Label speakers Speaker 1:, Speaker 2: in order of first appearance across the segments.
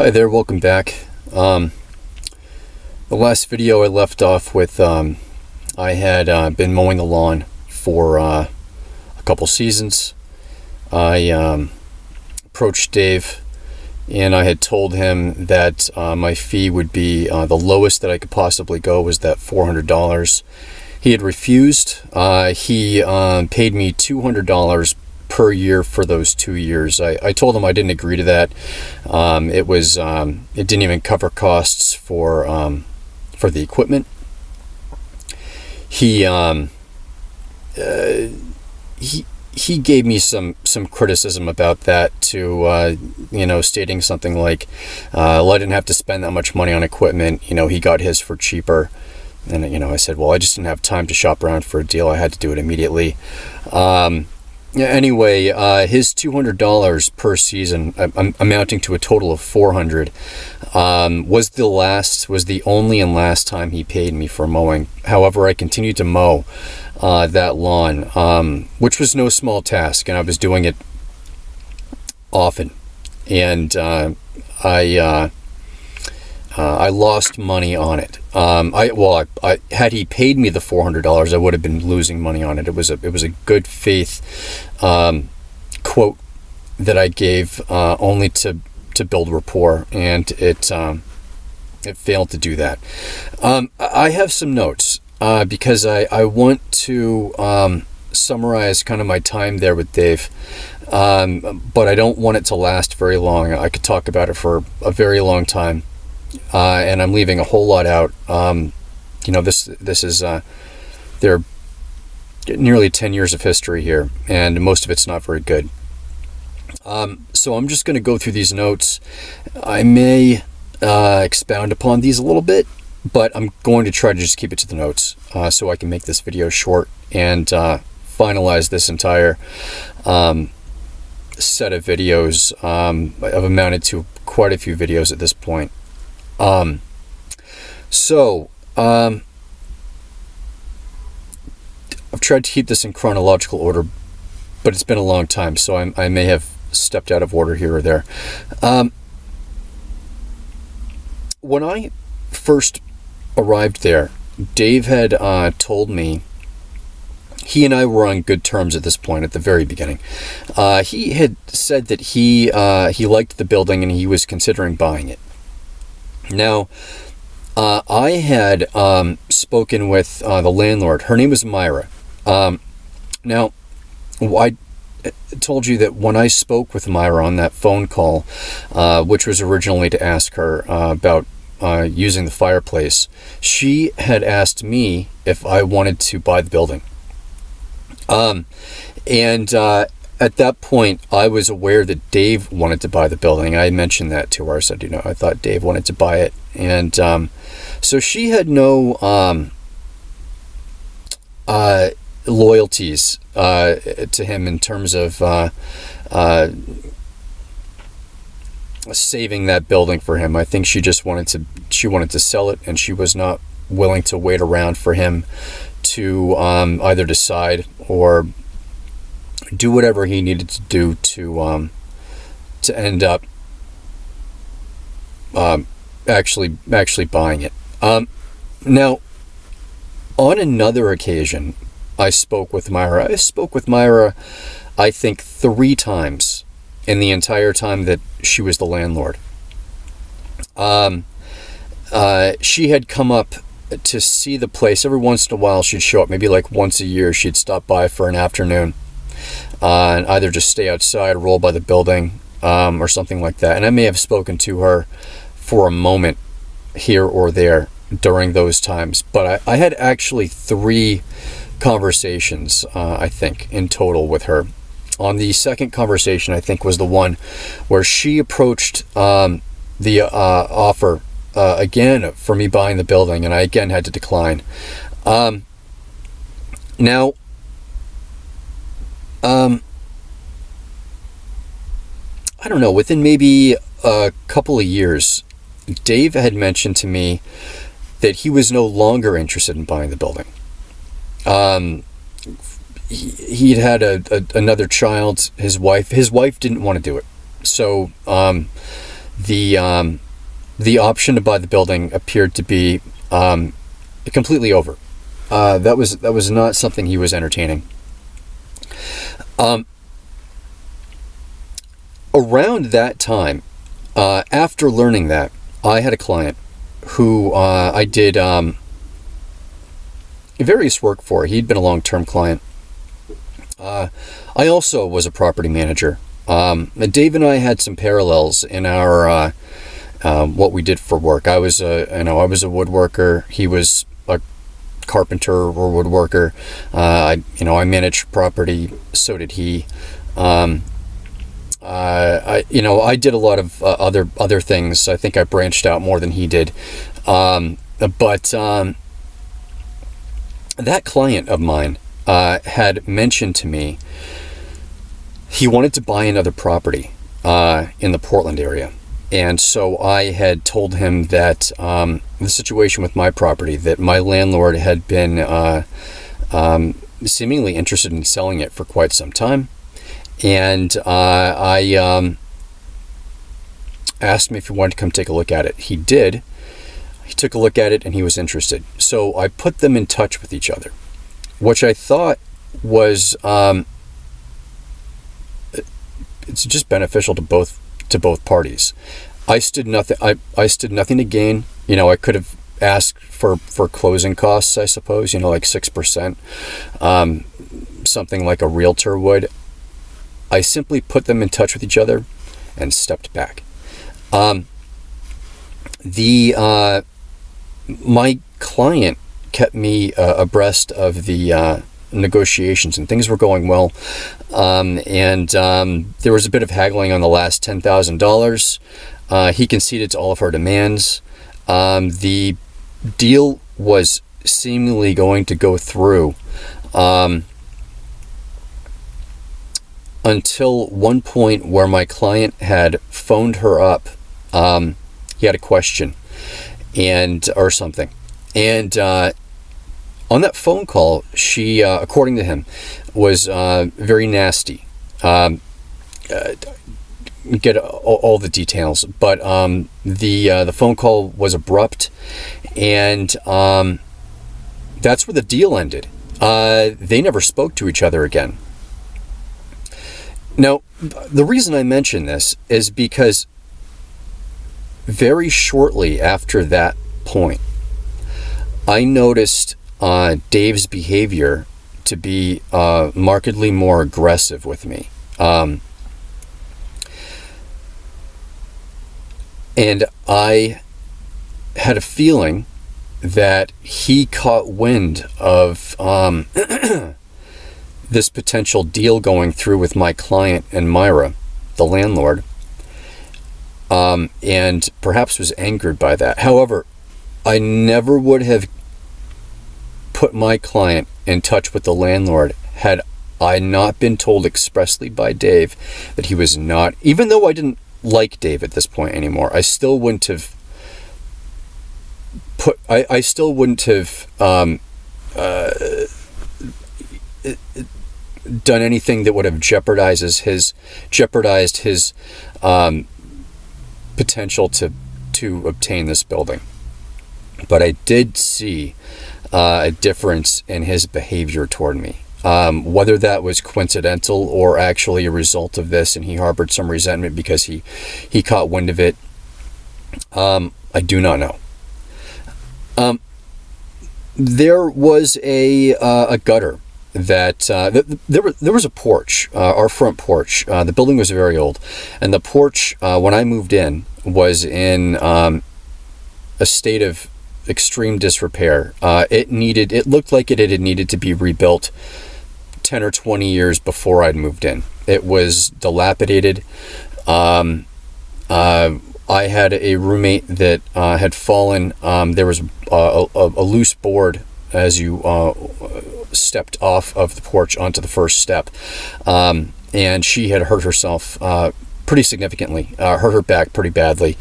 Speaker 1: Hi there, welcome back. The last video I left off with, I had been mowing the lawn for a couple seasons. I approached Dave and I had told him that my fee would be the lowest that I could possibly go was that $400. He had refused. He paid me $200 per year for those 2 years. I told him I didn't agree to that. It didn't even cover costs for the equipment. He gave me some criticism about that too, stating something like, well, I didn't have to spend that much money on equipment. He got his for cheaper. And, I said, well, I just didn't have time to shop around for a deal. I had to do it immediately. Anyway, his $200 per season, amounting to a total of $400, was the only and last time he paid me for mowing. However, I continued to mow that lawn, which was no small task, and I was doing it often. And I lost money on it. Had he paid me the $400, I would have been losing money on it. It was a good faith quote that I gave only to build rapport, and it failed to do that. I have some notes because I want to summarize kind of my time there with Dave, but I don't want it to last very long. I could talk about it for a very long time. And I'm leaving a whole lot out. This is there are nearly 10 years of history here, and most of it's not very good. So I'm just going to go through these notes. I may expound upon these a little bit, but I'm going to try to just keep it to the notes so I can make this video short and finalize this entire set of videos. I've amounted to quite a few videos at this point. I've tried to keep this in chronological order, but it's been a long time, so I may have stepped out of order here or there. When I first arrived there, Dave had told me, he and I were on good terms at this point at the very beginning. He had said that he liked the building and he was considering buying it. Now, I had spoken with the landlord. Her name was Myra. Now, I told you that when I spoke with Myra on that phone call, which was originally to ask her about using the fireplace, she had asked me if I wanted to buy the building. At that point, I was aware that Dave wanted to buy the building. I mentioned that to her. I said, I thought Dave wanted to buy it. And so she had no loyalties to him in terms of saving that building for him. I think she just wanted to sell it, and she was not willing to wait around for him to either decide or do whatever he needed to do to end up actually buying it. Now, on another occasion, I spoke with Myra. I think 3 times in the entire time that she was the landlord. She had come up to see the place. Every once in a while she'd show up, maybe like once a year she'd stop by for an afternoon and either just stay outside, roll by the building, or something like that. And I may have spoken to her for a moment here or there during those times, but I had actually 3 conversations, I think, in total with her. On the second conversation, I think, was the one where she approached the offer again for me buying the building, and I again had to decline. Now, I don't know, within maybe a couple of years, Dave had mentioned to me that he was no longer interested in buying the building. He'd had another child. His wife didn't want to do it. So the option to buy the building appeared to be completely over. That was not something he was entertaining. Around that time, after learning that, I had a client who I did various work for. He'd been a long-term client. I also was a property manager. Dave and I had some parallels in our what we did for work. I was a woodworker. He was a carpenter or woodworker. I managed property. So did he. I did a lot of other things. I think I branched out more than he did. But that client of mine had mentioned to me he wanted to buy another property in the Portland area. And so I had told him that the situation with my property, that my landlord had been seemingly interested in selling it for quite some time. And I asked him if he wanted to come take a look at it. He did. He took a look at it and he was interested. So I put them in touch with each other, which I thought was it's just beneficial to both parties. I stood nothing to gain. I could have asked for closing costs, I suppose, like 6%, something like a realtor would. I simply put them in touch with each other and stepped back. My client kept me abreast of the negotiations, and things were going well. There was a bit of haggling on the last $10,000. He conceded to all of her demands. The deal was seemingly going to go through. Until one point where my client had phoned her up. He had a question or something. And on that phone call, she, according to him, was very nasty. Get all the details, but the phone call was abrupt, and that's where the deal ended. They never spoke to each other again. Now, the reason I mention this is because very shortly after that point, I noticed Dave's behavior to be markedly more aggressive with me. And I had a feeling that he caught wind of this potential deal going through with my client and Myra, the landlord, and perhaps was angered by that. However, I never would have put my client in touch with the landlord had I not been told expressly by Dave that he was not, even though I didn't like Dave at this point anymore, I still wouldn't have done anything that would have jeopardized his potential to obtain this building. But I did see a difference in his behavior toward me. Whether that was coincidental or actually a result of this, and he harbored some resentment because he caught wind of it, I do not know. There was a gutter that there was a porch, our front porch. The building was very old, and the porch when I moved in was in a state of extreme disrepair. It looked like it had needed to be rebuilt 10 or 20 years before I'd moved in. It was dilapidated. I had a roommate that had fallen. There was a loose board as you stepped off of the porch onto the first step. And she had hurt herself pretty significantly, hurt her back pretty badly.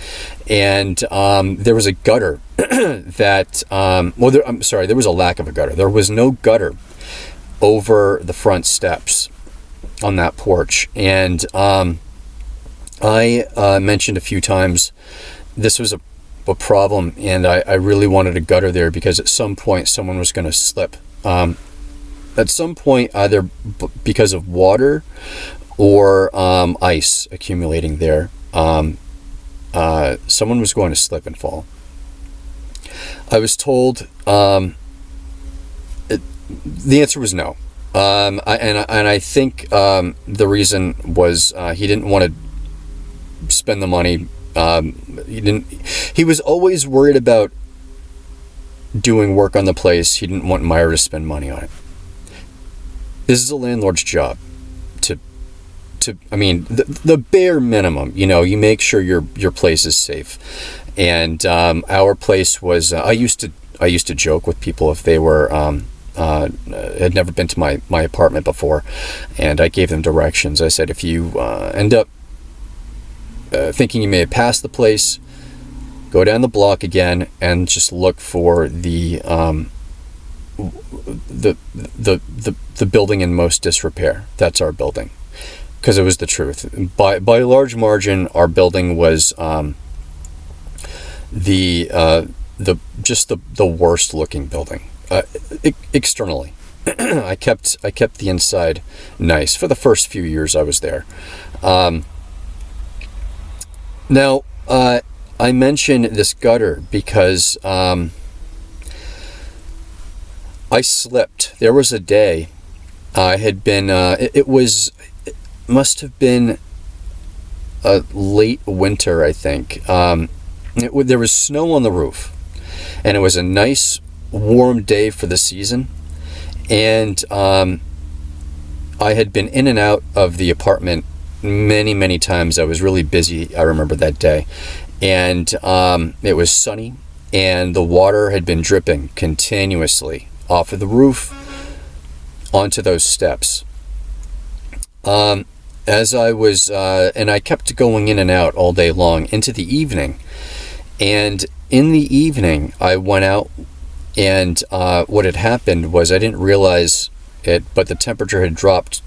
Speaker 1: And there was a gutter that, there was a lack of a gutter. There was no gutter over the front steps on that porch. And I mentioned a few times this was a problem, and I really wanted a gutter there because at some point someone was going to slip. At some point, either because of water or ice accumulating there, someone was going to slip and fall. I was told the answer was no. I think the reason was he didn't want to spend the money. He was always worried about doing work on the place. He didn't want Meyer to spend money on it. This is a landlord's job the bare minimum, you make sure your place is safe. And our place was, I used to joke with people if they were had never been to my apartment before, and I gave them directions. I said, if you end up thinking you may have passed the place, go down the block again and just look for the building in most disrepair. That's our building, because it was the truth. By a large margin, our building was the worst looking building externally. I kept the inside nice for the first few years I was there. Now, I mention this gutter because I slipped. There was a day I had been, it must have been a late winter, I think. There was snow on the roof, and it was a nice warm day for the season. And I had been in and out of the apartment many times. I was really busy, I remember that day. And it was sunny, and the water had been dripping continuously off of the roof onto those steps. As I was, and I kept going in and out all day long into the evening. And in the evening, I went out, and what had happened was I didn't realize it, but the temperature had dropped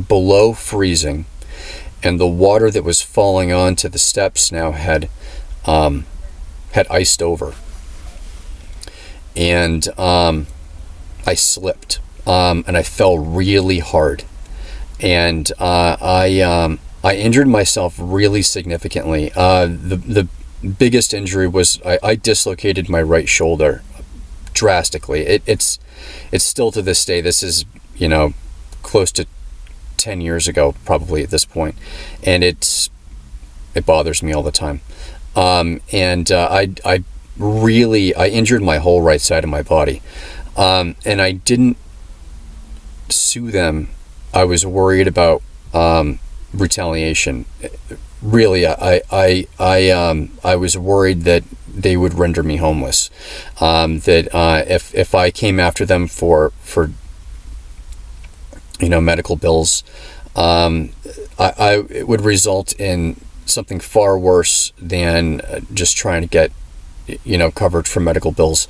Speaker 1: below freezing, and the water that was falling onto the steps now had iced over. And I slipped, and I fell really hard. And I injured myself really significantly. The biggest injury was I dislocated my right shoulder drastically. It's still to this day. This is close to 10 years ago probably at this point, and it bothers me all the time. And I injured my whole right side of my body, and I didn't sue them. I was worried about retaliation. Really, I was worried that they would render me homeless. That if I came after them for medical bills, it would result in something far worse than just trying to get coverage for medical bills.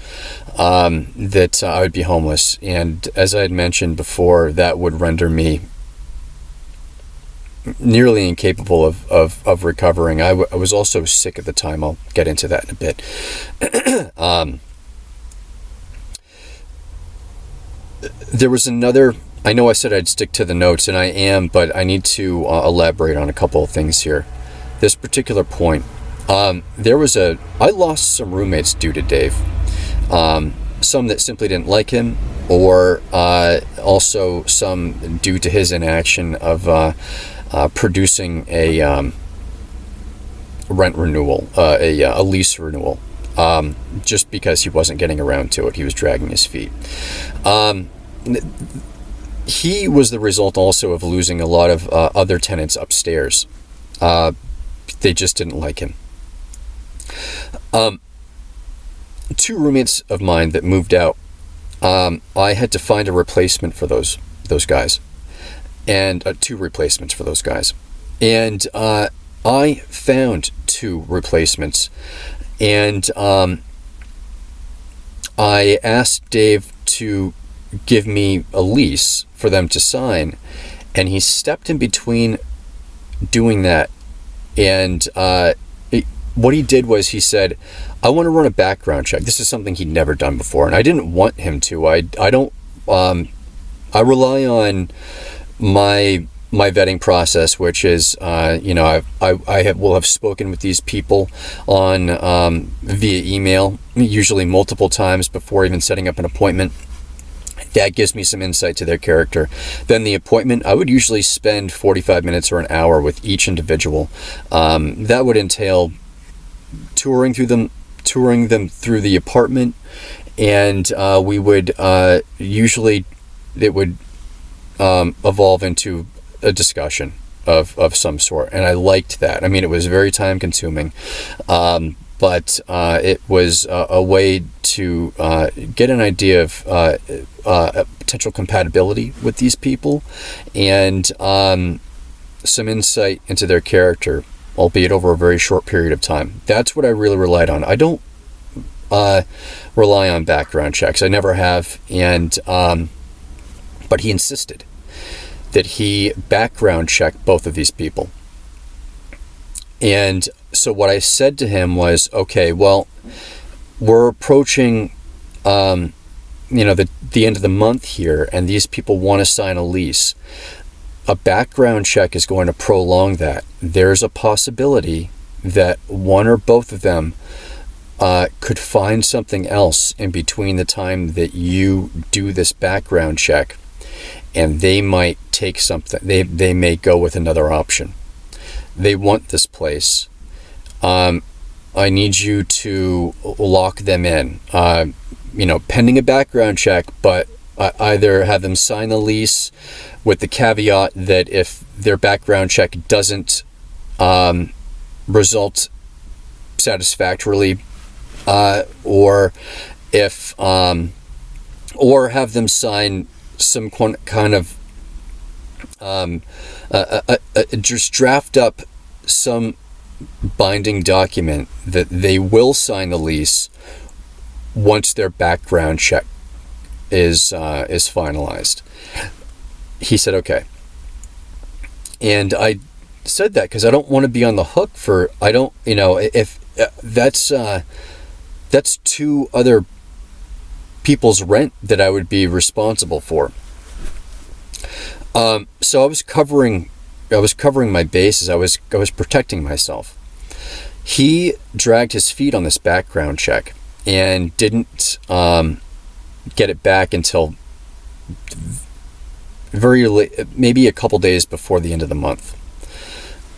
Speaker 1: That I would be homeless, and as I had mentioned before, that would render me nearly incapable of recovering. I was also sick at the time. I'll get into that in a bit. There was another, I know I said I'd stick to the notes, and I am, but I need to elaborate on a couple of things here. This particular point, I lost some roommates due to Dave. Some that simply didn't like him, or also some due to his inaction of producing a rent renewal, a lease renewal, just because he wasn't getting around to it. He was dragging his feet. He was the result also of losing a lot of other tenants upstairs. They just didn't like him. Two roommates of mine that moved out, I had to find a replacement for those guys, and two replacements for those guys. And I found two replacements, and I asked Dave to give me a lease for them to sign, and he stepped in between doing that And what he did was he said, I want to run a background check. This is something he'd never done before, and I didn't want him to. I don't, I rely on my vetting process, which is, will have spoken with these people on via email, usually multiple times before even setting up an appointment. That gives me some insight to their character. Then the appointment, I would usually spend 45 minutes or an hour with each individual. That would entail touring them through the apartment, and we would usually, it would evolve into a discussion of some sort, and I liked that. I mean, it was very time consuming, but it was a way to get an idea of potential compatibility with these people, and some insight into their character, albeit over a very short period of time. That's what I really relied on. I don't rely on background checks. I never have, and but he insisted that he background check both of these people. And so what I said to him was, okay, well, we're approaching the end of the month here, and these people want to sign a lease. A background check is going to prolong that. There's a possibility that one or both of them could find something else in between the time that you do this background check, and they might take something. They may go with another option. They want this place. I need you to lock them in, pending a background check, but either have them sign the lease with the caveat that if their background check doesn't result satisfactorily, or have them sign some kind of just draft up some binding document that they will sign the lease once their background check is finalized. He said, okay. And I said that because I don't want to be on the hook for, if that's two other people's rent that I would be responsible for. So I was covering my bases. I was protecting myself. He dragged his feet on this background check and didn't get it back until very late, maybe a couple days before the end of the month.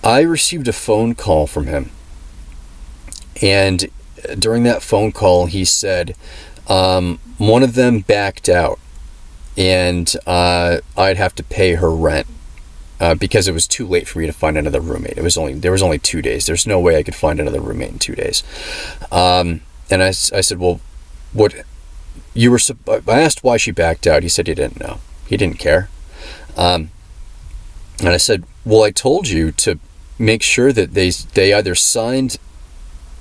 Speaker 1: I received a phone call from him, and during that phone call, he said one of them backed out, and I'd have to pay her rent because it was too late for me to find another roommate. There was only 2 days. There's no way I could find another roommate in 2 days. And I said, well, what you were? I asked why she backed out. He said he didn't know. He didn't care. And I said, well, I told you to make sure that they either signed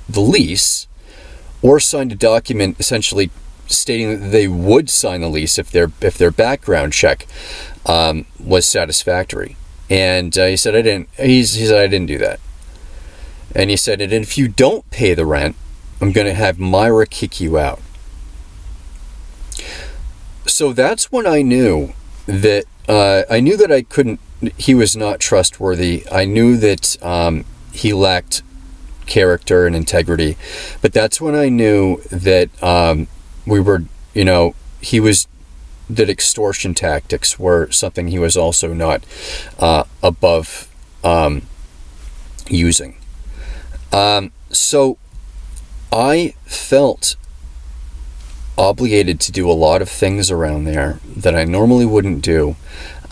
Speaker 1: the lease or signed a document essentially stating that they would sign the lease if their background check was satisfactory. And he said I didn't. He said I didn't do that. And he said, and if you don't pay the rent, I'm going to have Myra kick you out. So that's when I knew that I couldn't. He was not trustworthy. I knew that he lacked character and integrity. But that's when I knew that that extortion tactics were something he was also not above using. So I felt obligated to do a lot of things around there that I normally wouldn't do,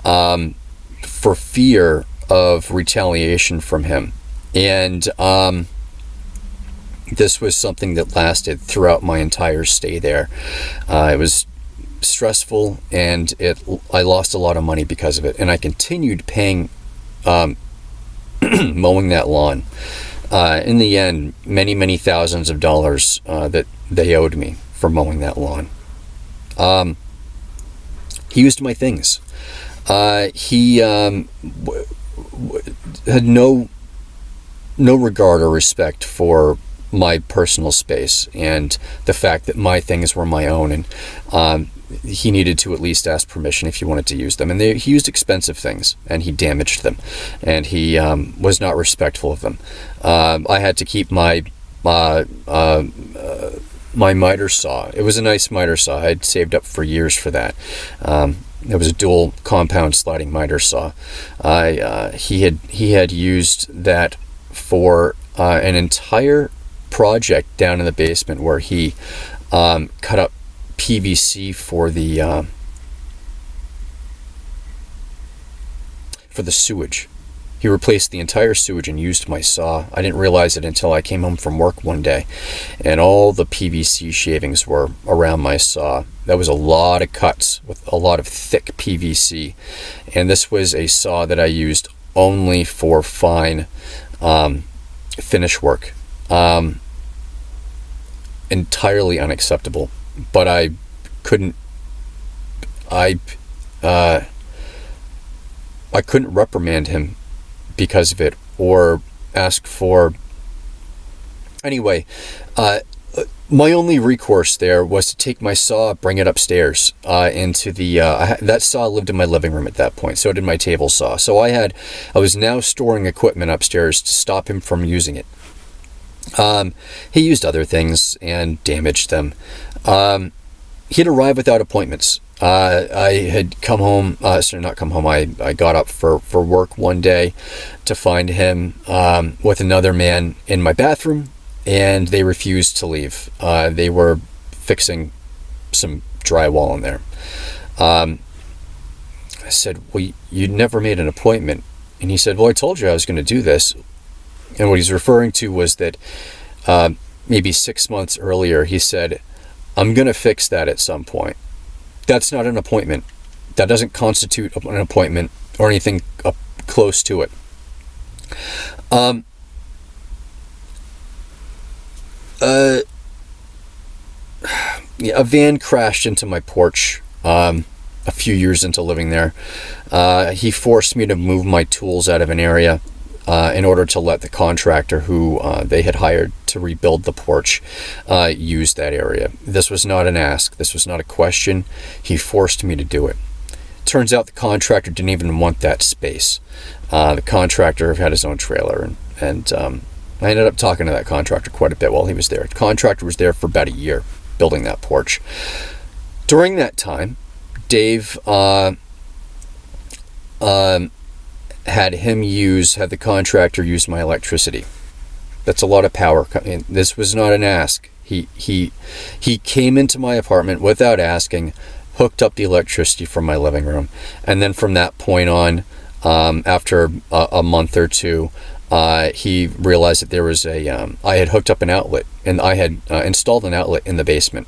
Speaker 1: for fear of retaliation from him. And this was something that lasted throughout my entire stay there. It was stressful, and I lost a lot of money because of it, and I continued paying mowing that lawn. In the end, many thousands of dollars that they owed me for mowing that lawn. He used my things. He had no no regard or respect for my personal space and the fact that my things were my own, and he needed to at least ask permission if he wanted to use them. And he used expensive things, and he damaged them, and he was not respectful of them. I had to keep my miter saw. It was a nice miter saw. I had saved up for years for that. It was a dual compound sliding miter saw. He had used that for an entire project down in the basement where he cut up PVC for the sewage. He replaced the entire sewage and used my saw. I didn't realize it until I came home from work one day, and all the PVC shavings were around my saw. That was a lot of cuts with a lot of thick PVC, and this was a saw that I used only for fine finish work. Entirely unacceptable, but I couldn't reprimand him because of it, or ask for. Anyway, my only recourse there was to take my saw, bring it upstairs into the. That saw lived in my living room at that point. So did my table saw. So I was now storing equipment upstairs to stop him from using it. He used other things and damaged them. He'd arrive without appointments. I had come home, not come home, I got up for work one day to find him with another man in my bathroom, and they refused to leave. They were fixing some drywall in there. I said, well, you never made an appointment. And he said, well, I told you I was going to do this. And what he's referring to was that maybe 6 months earlier, he said, I'm going to fix that at some point. That's not an appointment. That doesn't constitute an appointment or anything up close to it. A van crashed into my porch a few years into living there. He forced me to move my tools out of an area in order to let the contractor who they had hired to rebuild the porch use that area. This was not an ask. This was not a question. He forced me to do it. Turns out the contractor didn't even want that space. The contractor had his own trailer, and I ended up talking to that contractor quite a bit while he was there. The contractor was there for about a year building that porch. During that time, Dave had the contractor use my electricity. That's a lot of power. This was not an ask. He came into my apartment without asking, hooked up the electricity from my living room, and then from that point on, after a month or two, he realized that there was I had hooked up an outlet, and I had installed an outlet in the basement,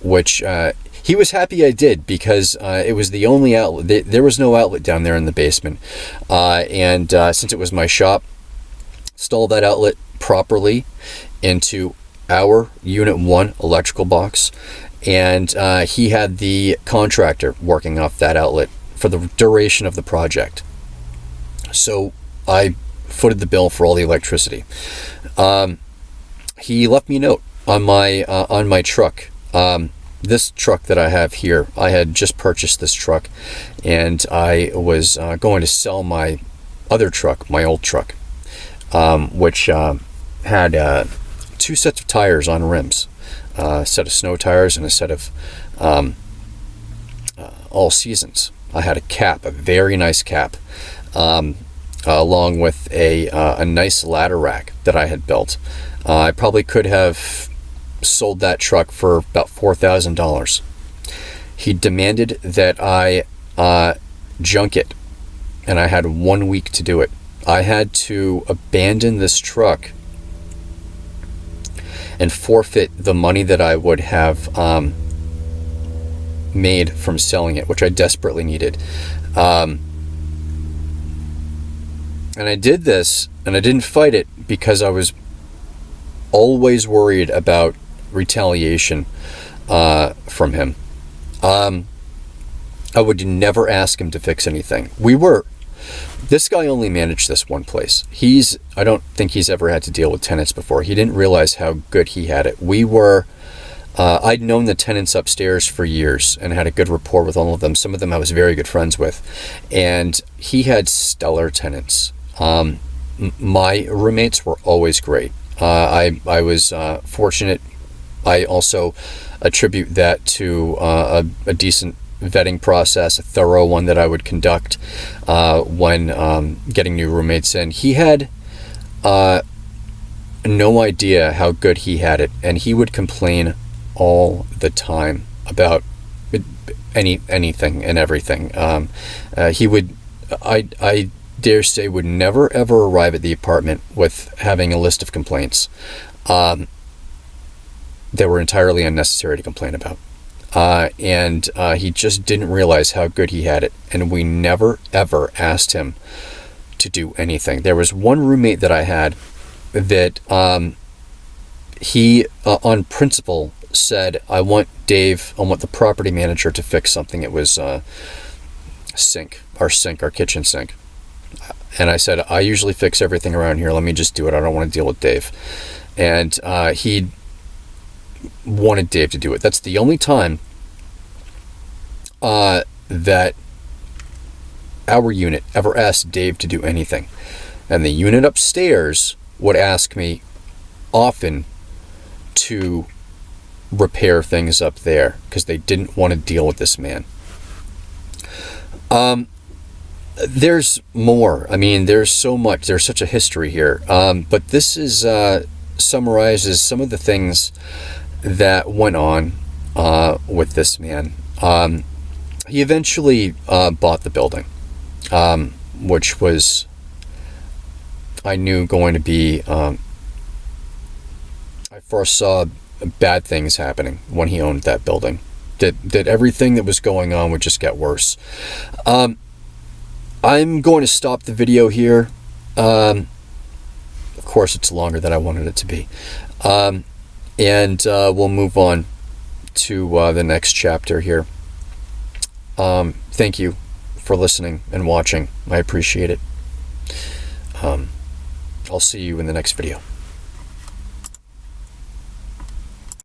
Speaker 1: which he was happy I did, because it was the only outlet. There was no outlet down there in the basement, and since it was my shop, installed that outlet properly into our Unit 1 electrical box, and he had the contractor working off that outlet for the duration of the project. So I footed the bill for all the electricity. He left me a note on my truck. This truck that I have here, I had just purchased this truck, and I was going to sell my other truck, my old truck, which had 2 sets of tires on rims, a set of snow tires and a set of all seasons. I had a cap, a very nice cap, along with a nice ladder rack that I had built. I probably could have sold that truck for about $4,000. He demanded that I junk it, and I had 1 week to do it. I had to abandon this truck and forfeit the money that I would have made from selling it, which I desperately needed. And I did this, and I didn't fight it because I was always worried about retaliation from him. I would never ask him to fix anything. We were This guy only managed this one place. I don't think he's ever had to deal with tenants before. He didn't realize how good he had it. I'd known the tenants upstairs for years and had a good rapport with all of them. Some of them I was very good friends with. And he had stellar tenants. My roommates were always great. I was fortunate. I also attribute that to a decent vetting process, a thorough one that I would conduct when getting new roommates in. He had no idea how good he had it, and he would complain all the time about anything and everything. I dare say, would never ever arrive at the apartment with having a list of complaints that were entirely unnecessary to complain about. And he just didn't realize how good he had it. And we never, ever asked him to do anything. There was one roommate that I had that he, on principle, said, I want the property manager to fix something. It was our kitchen sink. And I said, I usually fix everything around here. Let me just do it. I don't want to deal with Dave. And he wanted Dave to do it. That's the only time that our unit ever asked Dave to do anything. And the unit upstairs would ask me often to repair things up there because they didn't want to deal with this man. There's more. I mean, there's so much. There's such a history here. But this is summarizes some of the things that went on with this man. He eventually bought the building, which was, I knew, going to be, I foresaw bad things happening when he owned that building. That everything that was going on would just get worse. I'm going to stop the video here. Of course, it's longer than I wanted it to be. And we'll move on to the next chapter here. Thank you for listening and watching. I appreciate it. I'll see you in the next video.